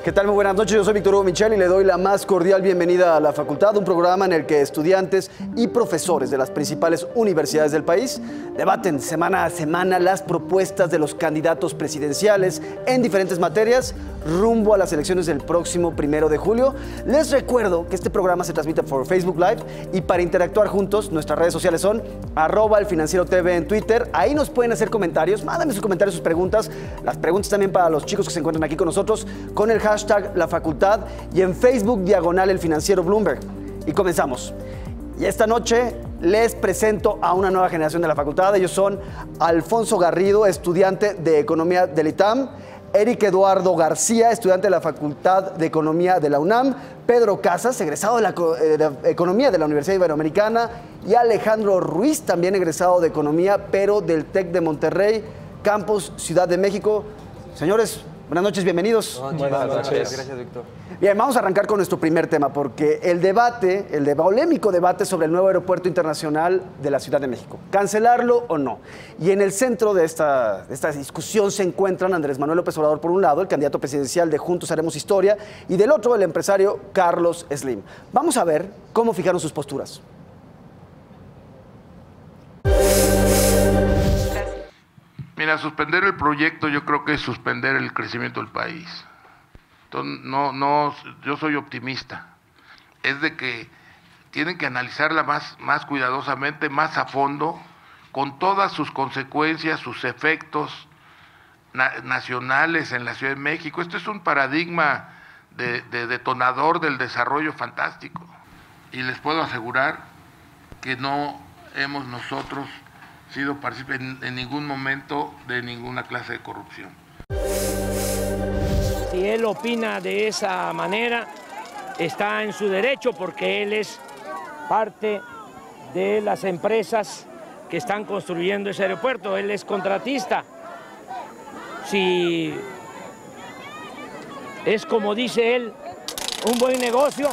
¿Qué tal? Muy buenas noches, yo soy Víctor Hugo Michel y le doy la más cordial bienvenida a La Facultad, un programa en el que estudiantes y profesores de las principales universidades del país debaten semana a semana las propuestas de los candidatos presidenciales en diferentes materias rumbo a las elecciones del próximo 1 de julio. Les recuerdo que este programa se transmite por Facebook Live y para interactuar juntos, nuestras redes sociales son @elfinancierotv en Twitter. Ahí nos pueden hacer comentarios, mándenme sus comentarios, sus preguntas. Las preguntas también para los chicos que se encuentran aquí con nosotros con el hashtag La Facultad y en Facebook /El Financiero Bloomberg. Y comenzamos. Y esta noche les presento a una nueva generación de La Facultad. Ellos son Alfonso Garrido, estudiante de Economía del ITAM, Eric Eduardo García, estudiante de la Facultad de Economía de la UNAM, Pedro Casas, egresado de la Economía de la Universidad Iberoamericana, y Alejandro Ruiz, también egresado de Economía, pero del TEC de Monterrey, Campus Ciudad de México. Señores, buenas noches, bienvenidos. Buenas noches. Gracias, Víctor. Bien, vamos a arrancar con nuestro primer tema, porque el polémico debate sobre el nuevo aeropuerto internacional de la Ciudad de México, cancelarlo o no. Y en el centro de esta discusión se encuentran Andrés Manuel López Obrador, por un lado, el candidato presidencial de Juntos Haremos Historia, y del otro, el empresario Carlos Slim. Vamos a ver cómo fijaron sus posturas. Mira, suspender el proyecto yo creo que es suspender el crecimiento del país. Entonces, yo soy optimista. Es de que tienen que analizarla más cuidadosamente, más a fondo, con todas sus consecuencias, sus efectos nacionales en la Ciudad de México. Esto es un paradigma de detonador del desarrollo fantástico. Y les puedo asegurar que no hemos nosotros sido partícipes en ningún momento de ninguna clase de corrupción. Si él opina de esa manera, está en su derecho porque él es parte de las empresas que están construyendo ese aeropuerto, él es contratista. Si es como dice él, un buen negocio,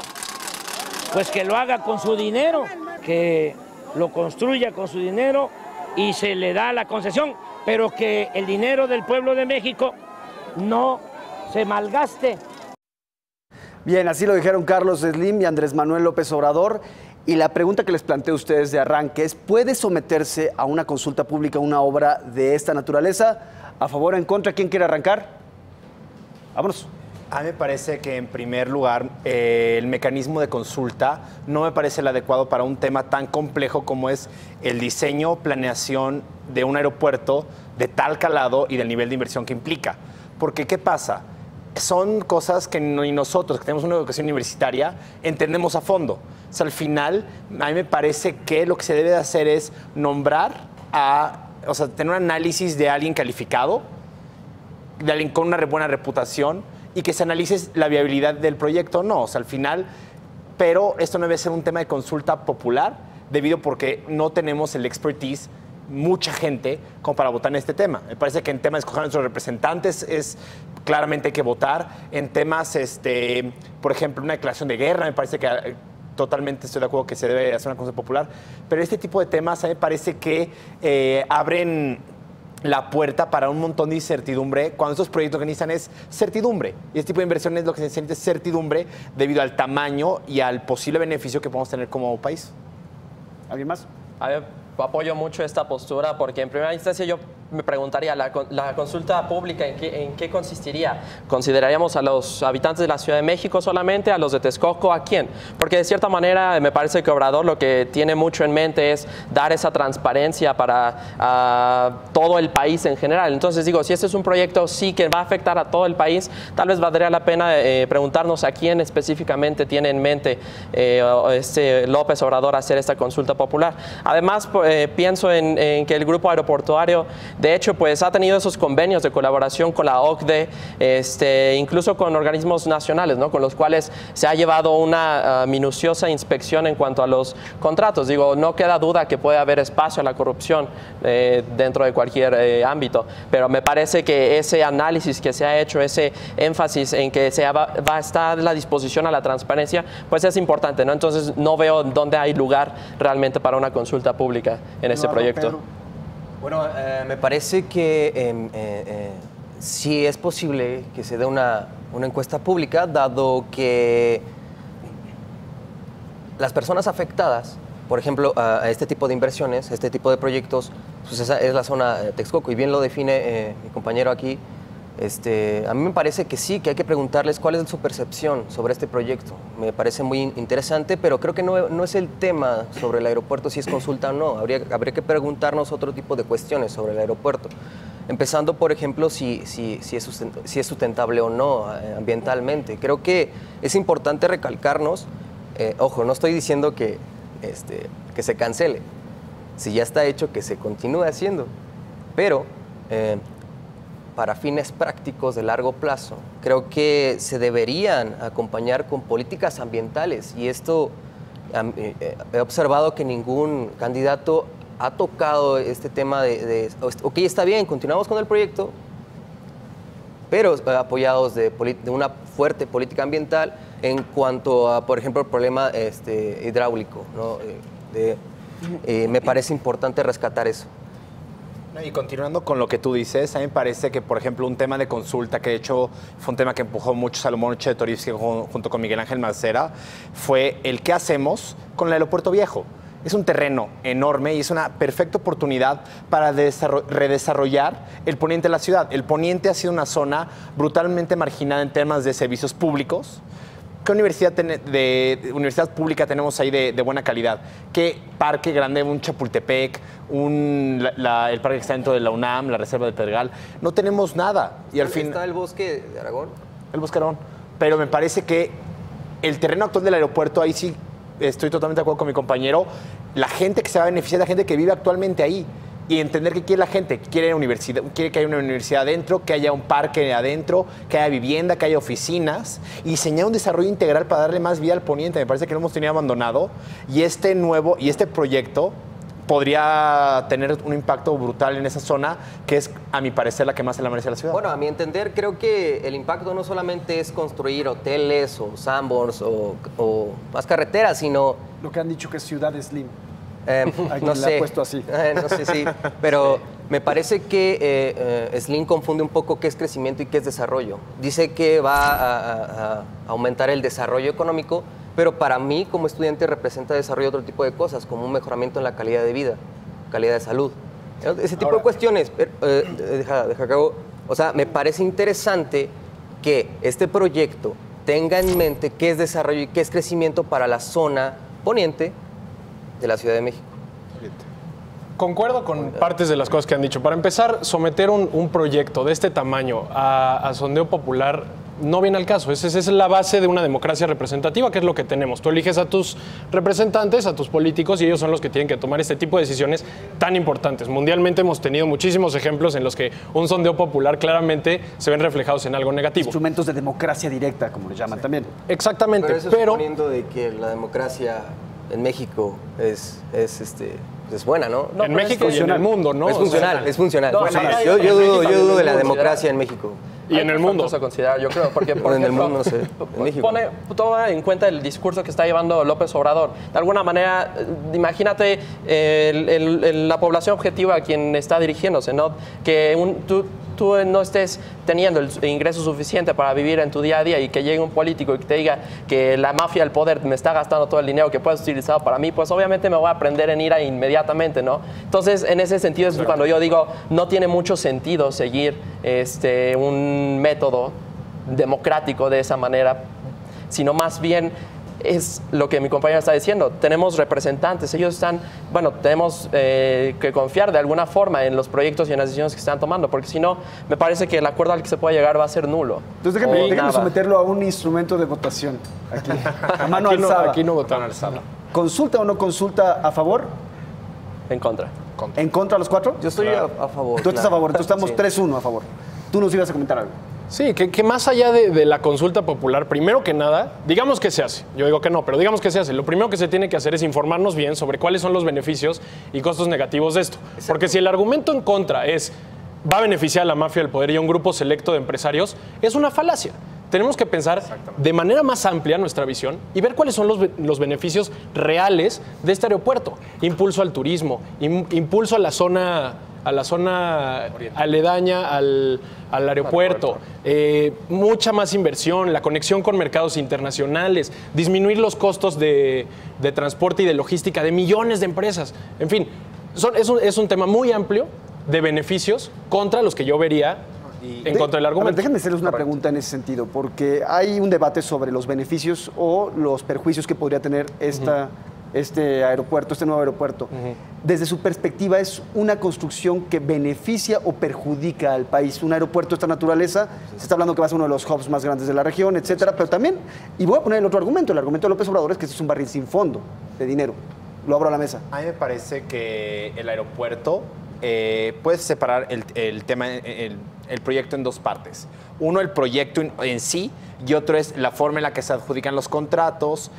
pues que lo haga con su dinero, que lo construya con su dinero y se le da la concesión, pero que el dinero del pueblo de México no se malgaste. Bien, así lo dijeron Carlos Slim y Andrés Manuel López Obrador. Y la pregunta que les planteo a ustedes de arranque es, ¿puede someterse a una consulta pública una obra de esta naturaleza? ¿A favor o en contra? ¿Quién quiere arrancar? Vámonos. A mí me parece que, en primer lugar, el mecanismo de consulta no me parece el adecuado para un tema tan complejo como es el diseño, planeación de un aeropuerto de tal calado y del nivel de inversión que implica. Porque, ¿qué pasa? Son cosas que ni nosotros, que tenemos una educación universitaria, entendemos a fondo. O sea, al final, a mí me parece que lo que se debe de hacer es nombrar tener un análisis de alguien calificado, de alguien con una buena reputación, y que se analice la viabilidad del proyecto. No, o sea, al final, pero esto no debe ser un tema de consulta popular, debido porque no tenemos el expertise, mucha gente, como para votar en este tema. Me parece que en temas de escoger a nuestros representantes es claramente hay que votar. En temas, por ejemplo, una declaración de guerra, me parece que totalmente estoy de acuerdo que se debe hacer una consulta popular. Pero este tipo de temas a mí me parece que abren la puerta para un montón de incertidumbre, cuando estos proyectos que necesitan es certidumbre. Y este tipo de inversiones lo que se necesita es certidumbre debido al tamaño y al posible beneficio que podemos tener como país. ¿Alguien más? A ver, apoyo mucho esta postura porque en primera instancia yo me preguntaría, ¿la consulta pública en qué consistiría? ¿Consideraríamos a los habitantes de la Ciudad de México solamente, a los de Texcoco, a quién? Porque de cierta manera me parece que Obrador lo que tiene mucho en mente es dar esa transparencia para todo el país en general. Entonces digo, si este es un proyecto sí que va a afectar a todo el país, tal vez valdría la pena preguntarnos a quién específicamente tiene en mente López Obrador hacer esta consulta popular. Además, pienso en que el grupo aeroportuario de hecho, pues ha tenido esos convenios de colaboración con la OCDE, incluso con organismos nacionales, ¿no? Con los cuales se ha llevado una minuciosa inspección en cuanto a los contratos. Digo, no queda duda que puede haber espacio a la corrupción dentro de cualquier ámbito, pero me parece que ese análisis que se ha hecho, ese énfasis en que va a estar la disposición a la transparencia, pues es importante, ¿no? Entonces no veo dónde hay lugar realmente para una consulta pública en este proyecto. Pedro. Bueno, me parece que sí es posible que se dé una una encuesta pública, dado que las personas afectadas, por ejemplo, a este tipo de inversiones, a este tipo de proyectos, pues esa es la zona de Texcoco, y bien lo define mi compañero aquí. A mí me parece que sí, que hay que preguntarles cuál es su percepción sobre este proyecto. Me parece muy interesante, pero creo que no es el tema sobre el aeropuerto, si es consulta o no. Habría que preguntarnos otro tipo de cuestiones sobre el aeropuerto. Empezando, por ejemplo, si es sustentable o no ambientalmente. Creo que es importante recalcarnos, ojo, no estoy diciendo que se cancele. Si ya está hecho, que se continúe haciendo. Pero para fines prácticos de largo plazo, creo que se deberían acompañar con políticas ambientales. Y esto, he observado que ningún candidato ha tocado este tema ok, está bien, continuamos con el proyecto, pero apoyados de una fuerte política ambiental en cuanto a, por ejemplo, el problema hidráulico, ¿no? Me parece importante rescatar eso. Y continuando con lo que tú dices, a mí me parece que, por ejemplo, un tema de consulta, que de hecho fue un tema que empujó mucho Salomón Chertorivsky junto con Miguel Ángel Mancera, fue el qué hacemos con el aeropuerto viejo. Es un terreno enorme y es una perfecta oportunidad para redesarrollar el poniente de la ciudad. El poniente ha sido una zona brutalmente marginada en temas de servicios públicos. ¿Qué universidad pública tenemos ahí de buena calidad? ¿Qué parque grande? Un Chapultepec, el parque que está dentro de la UNAM, la Reserva de Pedregal. No tenemos nada. Y al fin ¿Está el bosque de Aragón? El bosque de Aragón. Pero me parece que el terreno actual del aeropuerto, ahí sí estoy totalmente de acuerdo con mi compañero, la gente que se va a beneficiar es la gente que vive actualmente ahí. Y entender qué quiere la gente. Quiere que haya una universidad adentro, que haya un parque adentro, que haya vivienda, que haya oficinas. Y diseñar un desarrollo integral para darle más vida al poniente. Me parece que lo hemos tenido abandonado. Y este proyecto podría tener un impacto brutal en esa zona, que es, a mi parecer, la que más se la merece a la ciudad. Bueno, a mi entender, creo que el impacto no solamente es construir hoteles o Sanborns o más carreteras, sino... Lo que han dicho que es ciudad slim. No sé, ha puesto así. No sé, sí, pero me parece que Slim confunde un poco qué es crecimiento y qué es desarrollo. Dice que va a aumentar el desarrollo económico, pero para mí como estudiante representa desarrollo de otro tipo de cosas, como un mejoramiento en la calidad de vida, calidad de salud. Ese tipo de cuestiones, deja que hago. O sea, me parece interesante que este proyecto tenga en mente qué es desarrollo y qué es crecimiento para la zona poniente de la Ciudad de México. Concuerdo con partes de las cosas que han dicho. Para empezar, someter un proyecto de este tamaño a sondeo popular no viene al caso. Esa es la base de una democracia representativa, que es lo que tenemos. Tú eliges a tus representantes, a tus políticos, y ellos son los que tienen que tomar este tipo de decisiones tan importantes. Mundialmente hemos tenido muchísimos ejemplos en los que un sondeo popular claramente se ven reflejados en algo negativo. Instrumentos de democracia directa, como le llaman también. Exactamente, pero eso suponiendo de que la democracia en México es buena, ¿no? En México y en el mundo, ¿no? Es funcional, es funcional. No, Bueno, sí, yo dudo de la considerar. democracia en México. Y en el mundo. A considerar, yo creo, porque por En el ejemplo, mundo, no sé, en México. Toma en cuenta el discurso que está llevando López Obrador. De alguna manera, imagínate la población objetiva a quien está dirigiéndose, ¿no? Que tú no estés teniendo el ingreso suficiente para vivir en tu día a día y que llegue un político y que te diga que la mafia del poder me está gastando todo el dinero que puedes utilizar para mí, pues obviamente me voy a prender en ira inmediatamente, ¿no? Entonces, en ese sentido es cuando yo digo, no tiene mucho sentido seguir un método democrático de esa manera, sino más bien es lo que mi compañero está diciendo. Tenemos representantes, ellos están, tenemos que confiar de alguna forma en los proyectos y en las decisiones que están tomando, porque si no, me parece que el acuerdo al que se puede llegar va a ser nulo. Entonces déjenme someterlo a un instrumento de votación. Aquí, a mano alzada. Aquí no votaron alzada. ¿Consulta o no consulta a favor? En contra. ¿En contra los cuatro? Yo estoy a favor. Tú estás a favor, entonces estamos Sí. 3-1 a favor. Tú nos ibas a comentar algo. Sí, que más allá de la consulta popular, primero que nada, digamos que se hace. Yo digo que no, pero digamos que se hace. Lo primero que se tiene que hacer es informarnos bien sobre cuáles son los beneficios y costos negativos de esto. Exacto. Porque si el argumento en contra es va a beneficiar a la mafia del poder y a un grupo selecto de empresarios, es una falacia. Tenemos que pensar de manera más amplia nuestra visión y ver cuáles son los beneficios reales de este aeropuerto. Impulso al turismo, impulso a la zona a la zona aledaña al aeropuerto, mucha más inversión, la conexión con mercados internacionales, disminuir los costos de transporte y de logística de millones de empresas. En fin, es un tema muy amplio de beneficios contra los que yo vería en contra del argumento. Déjenme hacerles una pregunta en ese sentido, porque hay un debate sobre los beneficios o los perjuicios que podría tener este aeropuerto, este nuevo aeropuerto. Desde su perspectiva, ¿es una construcción que beneficia o perjudica al país? Un aeropuerto de esta naturaleza, se está hablando que va a ser uno de los hubs más grandes de la región, etcétera, pero también, y voy a poner el otro argumento, el argumento de López Obrador es que este es un barril sin fondo de dinero. Lo abro a la mesa. A mí me parece que el aeropuerto puedes separar el proyecto en dos partes. Uno, el proyecto en sí, y otro es la forma en la que se adjudican los contratos,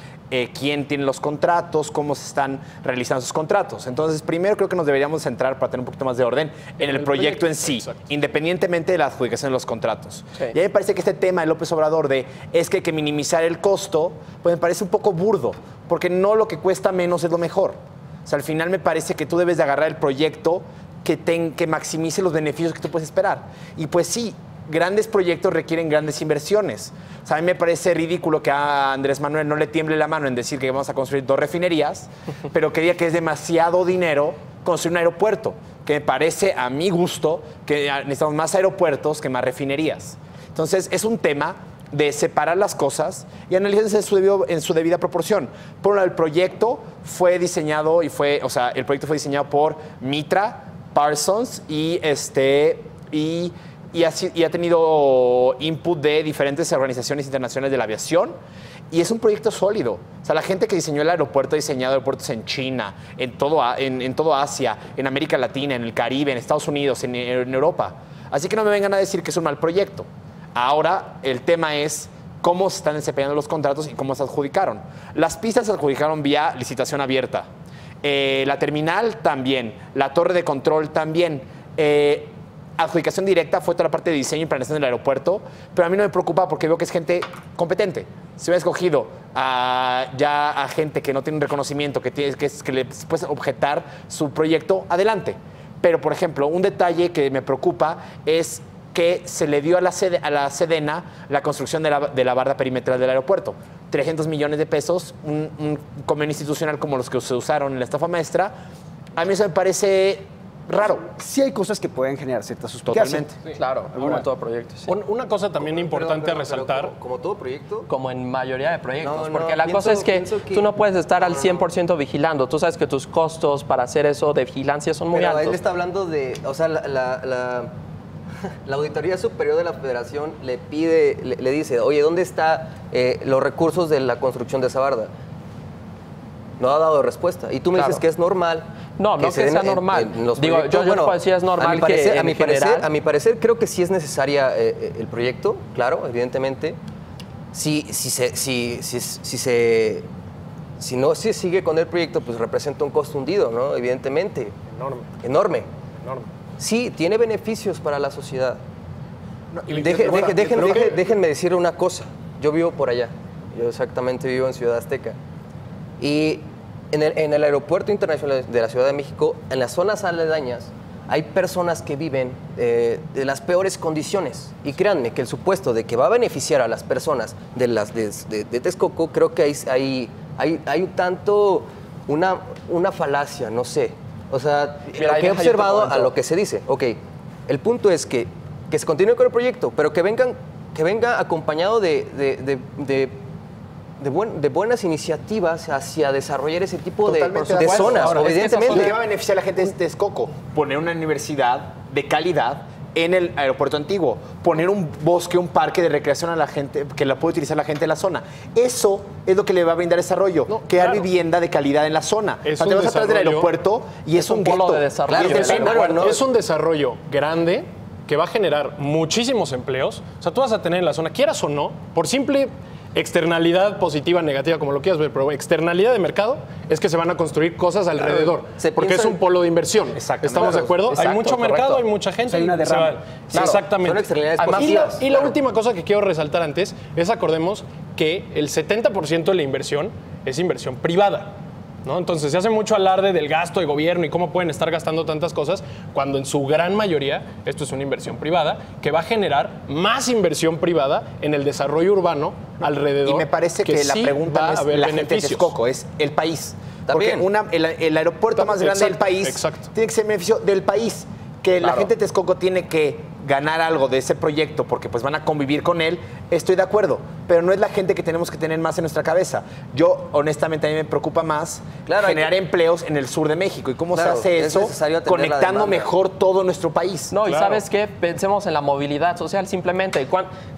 quién tiene los contratos, cómo se están realizando esos contratos. Entonces, primero creo que nos deberíamos centrar, para tener un poquito más de orden, en el proyecto en sí, independientemente de la adjudicación de los contratos. Sí. Y a mí me parece que este tema de López Obrador es que hay que minimizar el costo, pues me parece un poco burdo, porque no lo que cuesta menos es lo mejor. O sea, al final me parece que tú debes de agarrar el proyecto que maximice los beneficios que tú puedes esperar. Y pues sí, grandes proyectos requieren grandes inversiones. O sea, a mí me parece ridículo que a Andrés Manuel no le tiemble la mano en decir que vamos a construir 2 refinerías, pero que diga que es demasiado dinero construir un aeropuerto, que me parece, a mi gusto, que necesitamos más aeropuertos que más refinerías. Entonces, es un tema de separar las cosas y analizarse en su debida proporción. Por un lado, el proyecto fue diseñado por Mitra, Parsons y ha tenido input de diferentes organizaciones internacionales de la aviación y es un proyecto sólido. O sea, la gente que diseñó el aeropuerto ha diseñado aeropuertos en China, en todo Asia, en América Latina, en el Caribe, en Estados Unidos, en Europa. Así que no me vengan a decir que es un mal proyecto. Ahora, el tema es cómo se están desempeñando los contratos y cómo se adjudicaron. Las pistas se adjudicaron vía licitación abierta. La terminal también, la torre de control también. Adjudicación directa fue toda la parte de diseño y planeación del aeropuerto, pero a mí no me preocupa porque veo que es gente competente. Si hubiera escogido a gente que no tiene un reconocimiento, que le puede objetar su proyecto, adelante. Pero, por ejemplo, un detalle que me preocupa es que se le dio a la Sedena la construcción de la barda perimetral del aeropuerto. 300 millones de pesos, un convenio institucional como los que se usaron en la estafa maestra. A mí eso me parece raro. Sí hay cosas que pueden generar ciertas suspicacias. Totalmente. Sí, claro, como todo proyecto. Sí. Una cosa también importante a resaltar. ¿Como todo proyecto? Como en mayoría de proyectos. Porque la cosa es que tú no puedes estar al 100% vigilando. Tú sabes que tus costos para hacer eso de vigilancia son muy altos. Él está hablando de, o sea, la Auditoría Superior de la Federación le dice, oye, ¿dónde están los recursos de la construcción de esa barda? No ha dado respuesta. Y tú me dices que es normal. No que sea normal. Digo, yo no puedo decir es normal a mi parecer, creo que sí es necesaria el proyecto, claro, evidentemente. Si no se sigue con el proyecto, pues representa un costo hundido, ¿no? Evidentemente. Enorme. Sí, tiene beneficios para la sociedad. No, déjenme decir una cosa. Yo vivo por allá. Yo exactamente vivo en Ciudad Azteca. Y en el aeropuerto internacional de la Ciudad de México, en las zonas aledañas, hay personas que viven de las peores condiciones. Y créanme que el supuesto de que va a beneficiar a las personas de Texcoco, creo que hay un tanto una falacia, no sé. O sea, lo que he observado a lo que se dice. Ok, el punto es que se continúe con el proyecto, pero que venga acompañado de buenas iniciativas hacia desarrollar ese tipo de zonas. Ahora, evidentemente. ¿Qué va a beneficiar a la gente de Texcoco? Poner una universidad de calidad en el aeropuerto antiguo, poner un bosque, un parque de recreación a la gente, que la puede utilizar la gente de la zona. Eso es lo que le va a brindar desarrollo, crear vivienda de calidad en la zona. O sea, te vas atrás del aeropuerto y es un polo de desarrollo. Es un desarrollo grande que va a generar muchísimos empleos. O sea, tú vas a tener en la zona, quieras o no, por simple externalidad positiva, negativa, como lo quieras ver, pero externalidad de mercado es que se van a construir cosas alrededor, porque es un polo de inversión. ¿Estamos de acuerdo? Hay mucho mercado, hay mucha gente. O sea, hay una derrama. Exactamente. Son externalidades positivas. Y la última cosa que quiero resaltar antes es, acordemos que el 70% de la inversión es inversión privada. ¿no? Entonces se hace mucho alarde del gasto de gobierno y cómo pueden estar gastando tantas cosas, cuando en su gran mayoría esto es una inversión privada que va a generar más inversión privada en el desarrollo urbano alrededor. Y me parece que la sí pregunta no es la gente de Texcoco, es el país. Porque el aeropuerto más grande del país tiene que ser beneficio del país. Que la gente de Texcoco tiene que ganar algo de ese proyecto porque pues van a convivir con él, estoy de acuerdo, pero no es la gente que tenemos que tener más en nuestra cabeza. Yo, honestamente, a mí me preocupa más generar empleos en el sur de México. ¿Y cómo se hace eso? Conectando mejor todo nuestro país. No, y ¿sabes qué? Pensemos en la movilidad social simplemente.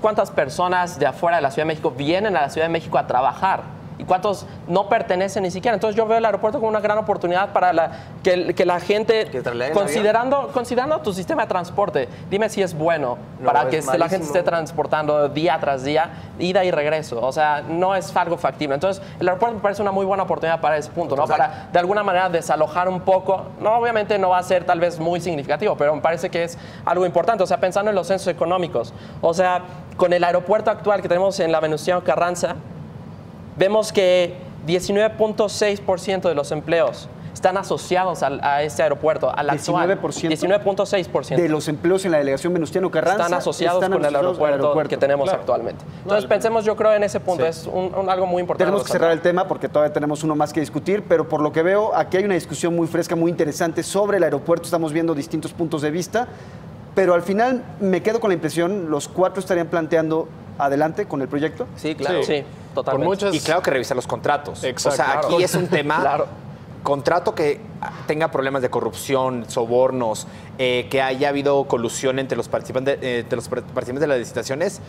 ¿Cuántas personas de afuera de la Ciudad de México vienen a la Ciudad de México a trabajar? ¿Y cuántos no pertenecen ni siquiera? Entonces yo veo el aeropuerto como una gran oportunidad para que la gente, considerando tu sistema de transporte, dime si es bueno para que la gente esté transportando día tras día, ida y regreso. O sea, no es algo factible. Entonces el aeropuerto me parece una muy buena oportunidad para ese punto, ¿no? Para de alguna manera desalojar un poco. No, obviamente no va a ser tal vez muy significativo, pero me parece que es algo importante. O sea, pensando en los censos económicos. O sea, con el aeropuerto actual que tenemos en la Venustiano Carranza, vemos que 19.6% de los empleos están asociados a este aeropuerto, al actual. 19.6%. De los empleos en la delegación Venustiano Carranza están asociados con el aeropuerto que tenemos actualmente. Entonces pensemos, yo creo, en ese punto. Es algo muy importante. Tenemos que cerrar el tema porque todavía tenemos uno más que discutir, pero por lo que veo, aquí hay una discusión muy fresca, muy interesante sobre el aeropuerto. Estamos viendo distintos puntos de vista, pero al final me quedo con la impresión, los cuatro estarían planteando adelante con el proyecto. Sí, claro. Sí, totalmente. Y claro que revisar los contratos. Exacto. O sea, aquí es un tema... Contrato que tenga problemas de corrupción, sobornos, que haya habido colusión entre los participantes de las licitaciones,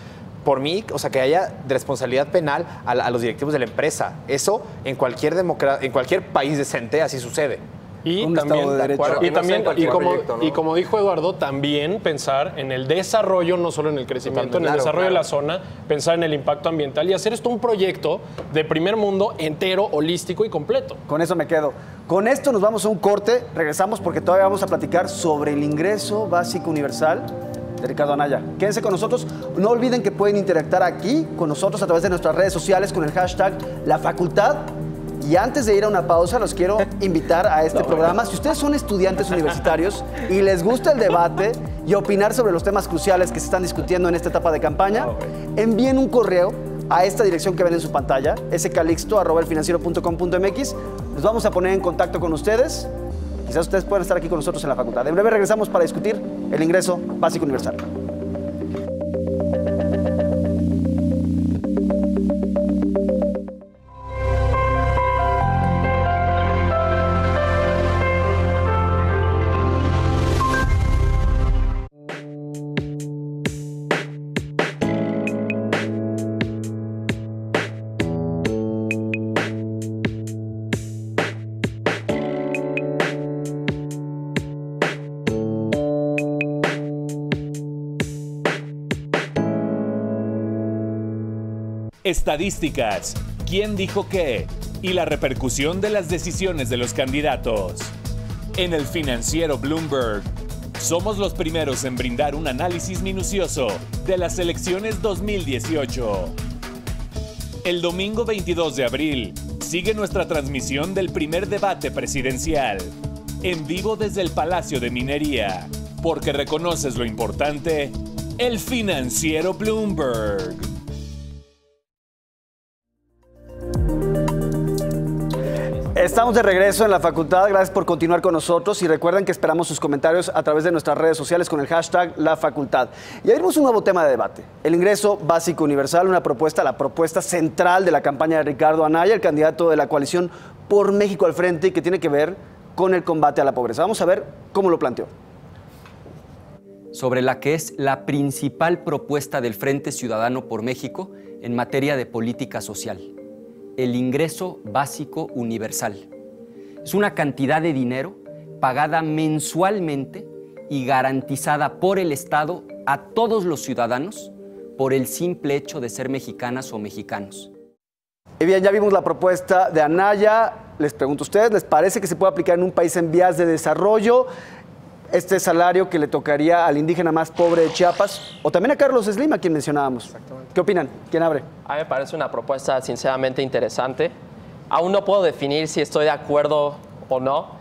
por mí, o sea, que haya responsabilidad penal a los directivos de la empresa. Eso en cualquier país decente así sucede. Y también, como dijo Eduardo, también pensar en el desarrollo, no solo en el crecimiento, en el desarrollo de la zona, pensar en el impacto ambiental y hacer esto un proyecto de primer mundo entero, holístico y completo. Con eso me quedo. Con esto nos vamos a un corte, regresamos porque todavía vamos a platicar sobre el ingreso básico universal de Ricardo Anaya. Quédense con nosotros. No olviden que pueden interactuar aquí con nosotros a través de nuestras redes sociales con el hashtag La Facultad. Y antes de ir a una pausa, los quiero invitar a este programa. Si ustedes son estudiantes universitarios y les gusta el debate y opinar sobre los temas cruciales que se están discutiendo en esta etapa de campaña, envíen un correo a esta dirección que ven en su pantalla, scalixto@elfinanciero.com.mx. Nos vamos a poner en contacto con ustedes. Quizás ustedes puedan estar aquí con nosotros en la facultad. En breve regresamos para discutir el ingreso básico universal. Estadísticas, quién dijo qué y la repercusión de las decisiones de los candidatos. En el financiero Bloomberg, somos los primeros en brindar un análisis minucioso de las elecciones 2018. El domingo 22 de abril sigue nuestra transmisión del primer debate presidencial, en vivo desde el Palacio de Minería, porque reconoces lo importante, el financiero Bloomberg. Estamos de regreso en la facultad, gracias por continuar con nosotros y recuerden que esperamos sus comentarios a través de nuestras redes sociales con el hashtag La Facultad. Y abrimos un nuevo tema de debate, el ingreso básico universal, la propuesta central de la campaña de Ricardo Anaya, el candidato de la coalición Por México al Frente y que tiene que ver con el combate a la pobreza. Vamos a ver cómo lo planteó. Sobre la que es la principal propuesta del Frente Ciudadano por México en materia de política social. El ingreso básico universal. Es una cantidad de dinero pagada mensualmente y garantizada por el Estado a todos los ciudadanos por el simple hecho de ser mexicanas o mexicanos. Y bien, ya vimos la propuesta de Anaya. Les pregunto a ustedes, ¿les parece que se puede aplicar en un país en vías de desarrollo este salario que le tocaría al indígena más pobre de Chiapas? O también a Carlos Slim, a quien mencionábamos. Exactamente. ¿Qué opinan? ¿Quién abre? A mí me parece una propuesta sinceramente interesante. aún no puedo definir si estoy de acuerdo o no,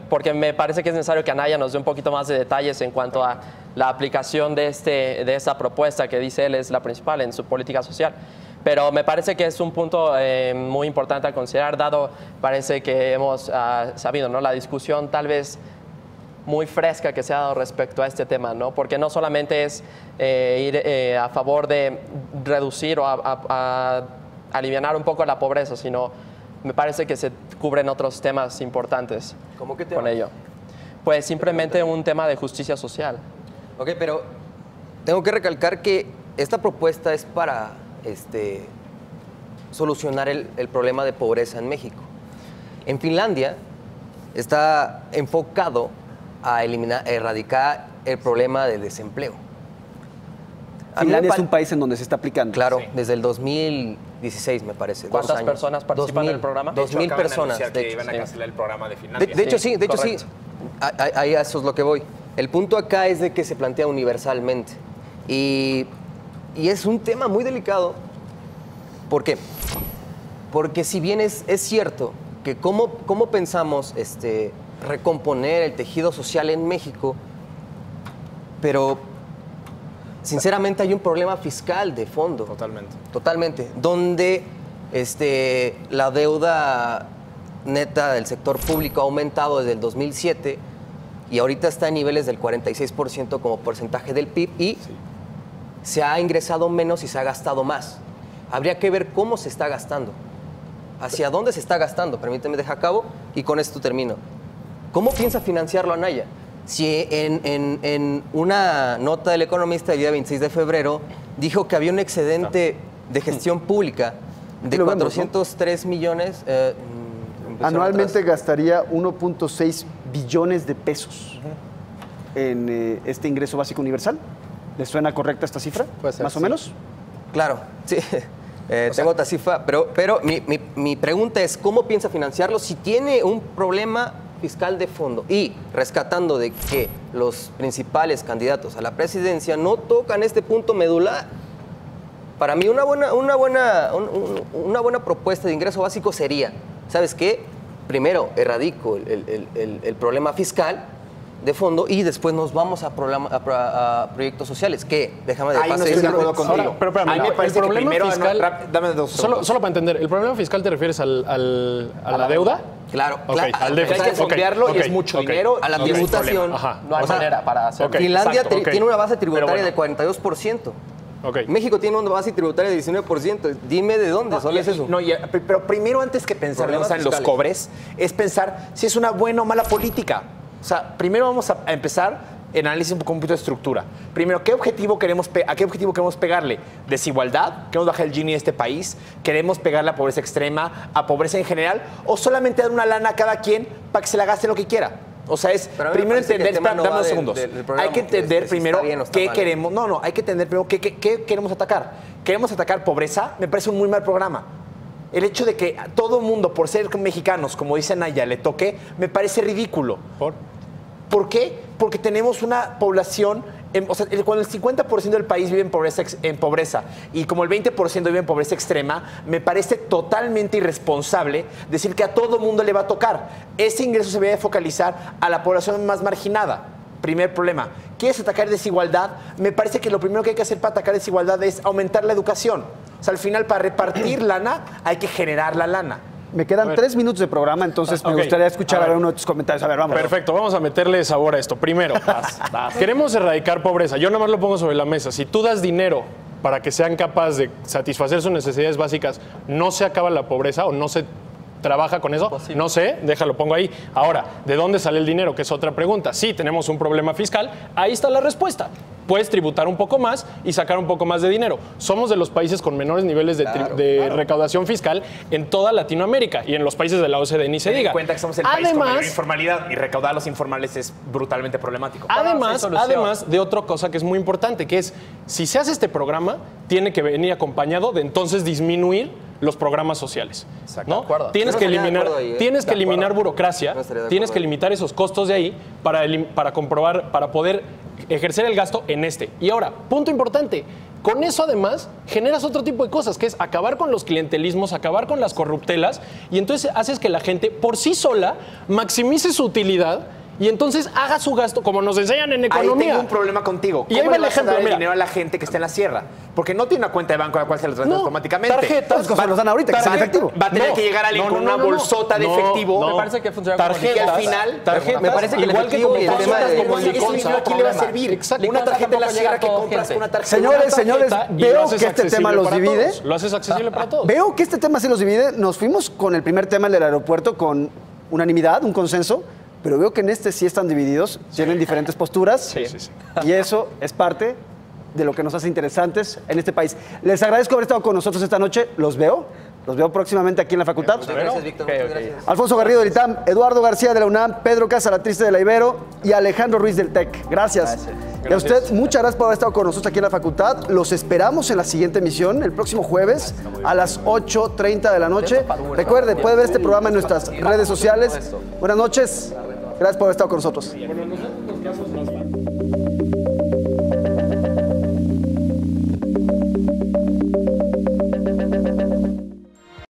porque me parece que es necesario que Anaya nos dé un poquito más de detalles en cuanto a la aplicación de esta propuesta que dice él es la principal en su política social. Pero me parece que es un punto muy importante a considerar, dado parece que hemos sabido, ¿no?, la discusión tal vez muy fresca que se ha dado respecto a este tema, ¿no? Porque no solamente es ir a favor de reducir o a alivianar un poco la pobreza, sino me parece que se cubren otros temas importantes. ¿Cómo qué tema? Con ello. Pues simplemente un tema de justicia social. Ok, pero tengo que recalcar que esta propuesta es para solucionar el problema de pobreza en México. En Finlandia está enfocado a erradicar el problema del desempleo. Finlandia es un país en donde se está aplicando. Claro, desde el 2016 me parece. ¿Cuántas personas participan en el programa? 2.000 personas. Que iban a cancelar el programa de Finlandia. De hecho, sí. Ahí eso es lo que voy. El punto acá es de que se plantea universalmente. Y es un tema muy delicado. ¿Por qué? Porque si bien es cierto que cómo pensamos recomponer el tejido social en México, pero sinceramente hay un problema fiscal de fondo. Totalmente. Donde la deuda neta del sector público ha aumentado desde el 2007 y ahorita está en niveles del 46% como porcentaje del PIB y se ha ingresado menos y se ha gastado más. Habría que ver cómo se está gastando, hacia dónde se está gastando. Permíteme dejar a cabo y con esto termino. ¿Cómo piensa financiarlo Anaya? Si en una nota del Economista del día 26 de febrero dijo que había un excedente de gestión pública de 403 millones. Anualmente gastaría 1.6 billones de pesos en este ingreso básico universal. ¿Les suena correcta esta cifra? Puede ser, ¿Más o menos? Claro, sí. Tengo otra cifra, pero mi pregunta es, ¿cómo piensa financiarlo si tiene un problema fiscal de fondo y rescatando de que los principales candidatos a la presidencia no tocan este punto medular? Para mí una buena propuesta de ingreso básico sería, ¿sabes qué? Primero erradico el problema fiscal de fondo y después nos vamos a proyectos sociales. ¿Qué? Déjame de pasar. Ahí no estoy de acuerdo contigo. Ahora, pero espérame, a mí me parece que primero... dame 2 segundos. Solo para entender, ¿el problema fiscal te refieres a la deuda? Claro. Okay, al déficit. Hay que fondearlo y es mucho dinero. A la tributación. No hay manera para hacerlo. Finlandia tiene una base tributaria de 42%. México tiene una base tributaria de 19%. Dime de dónde, solo es eso. Pero primero, antes que pensar en los cobres, es pensar si es una buena o mala política. O sea, primero vamos a empezar en análisis un poquito de estructura. Primero, ¿a qué objetivo queremos pegarle? ¿Desigualdad? ¿Queremos bajar el Gini de este país? ¿Queremos pegarle a pobreza extrema, a pobreza en general? ¿O solamente dar una lana a cada quien para que se la gaste lo que quiera? O sea, es primero entender, dame 2 segundos. Hay que entender primero qué queremos. Hay que entender primero qué queremos atacar. ¿Queremos atacar pobreza? Me parece un muy mal programa. El hecho de que a todo mundo, por ser mexicanos, como dice Anaya, le toque, me parece ridículo. ¿Por qué? Porque tenemos una población, cuando el 50% del país vive en pobreza y como el 20% vive en pobreza extrema, me parece totalmente irresponsable decir que a todo mundo le va a tocar. Ese ingreso se debe focalizar a la población más marginada. Primer problema. ¿Quieres atacar desigualdad? Me parece que lo primero que hay que hacer para atacar desigualdad es aumentar la educación. O sea, al final, para repartir lana, hay que generar la lana. Me quedan 3 minutos de programa, entonces me gustaría escuchar a ver uno de tus comentarios. A ver, vamos. Perfecto, vamos a meterle sabor a esto. Primero, queremos erradicar pobreza. Yo nada más lo pongo sobre la mesa. Si tú das dinero para que sean capaces de satisfacer sus necesidades básicas, ¿no se acaba la pobreza o no se trabaja con eso? Posible. No sé, déjalo, pongo ahí. Ahora, ¿de dónde sale el dinero? Que es otra pregunta. Sí, tenemos un problema fiscal. Ahí está la respuesta. Puedes tributar un poco más y sacar un poco más de dinero. Somos de los países con menores niveles de recaudación fiscal en toda Latinoamérica y en los países de la OCDE ni se diga. Ten en cuenta que somos el país con mayor informalidad y recaudar los informales es brutalmente problemático. Además de otra cosa que es muy importante, que es, si se hace este programa, tiene que venir acompañado de entonces disminuir los programas sociales. ¿No? Tienes que eliminar burocracia, tienes que limitar esos costos de ahí para poder ejercer el gasto en este. Y ahora, punto importante, con eso además generas otro tipo de cosas, que es acabar con los clientelismos, acabar con las corruptelas, y entonces haces que la gente por sí sola maximice su utilidad y entonces haga su gasto, como nos enseñan en economía. Ahí tengo un problema contigo. Y ¿Cómo ahí va le el vas a ejemplo, dar el mira. dinero a la gente que está en la sierra? Porque no tiene una cuenta de banco a la cual se le transfiere automáticamente. Tarjetas. Los dan ahorita, que es en efectivo. Va a tener que llegar alguien con una bolsota de efectivo. Me parece que funciona como Y al final, Me parece que el igual que efectivo como y el tema de como ese dinero aquí le va a servir. Exacto. Una tarjeta en la Tampoco sierra llega que a toda compras gente. con una tarjeta. Señores, Y lo veo haces que este tema accesible los para divide. todos. Lo haces accesible para todos. Veo que este tema sí los divide. Nos fuimos con el primer tema, el del aeropuerto, con unanimidad, un consenso, pero veo que en este sí están divididos, tienen diferentes posturas. Sí. Y eso es parte de lo que nos hace interesantes en este país. Les agradezco haber estado con nosotros esta noche. Los veo próximamente aquí en la facultad. Muchas gracias, Víctor. Muchas gracias. Alfonso Garrido del ITAM, Eduardo García de la UNAM, Pedro Casalatriste de la Ibero y Alejandro Ruiz del TEC. Gracias. Y a usted, muchas gracias por haber estado con nosotros aquí en la facultad. Los esperamos en la siguiente emisión, el próximo jueves a las 8:30 de la noche. Recuerde, puede ver este programa en nuestras redes sociales. Buenas noches. Gracias por haber estado con nosotros.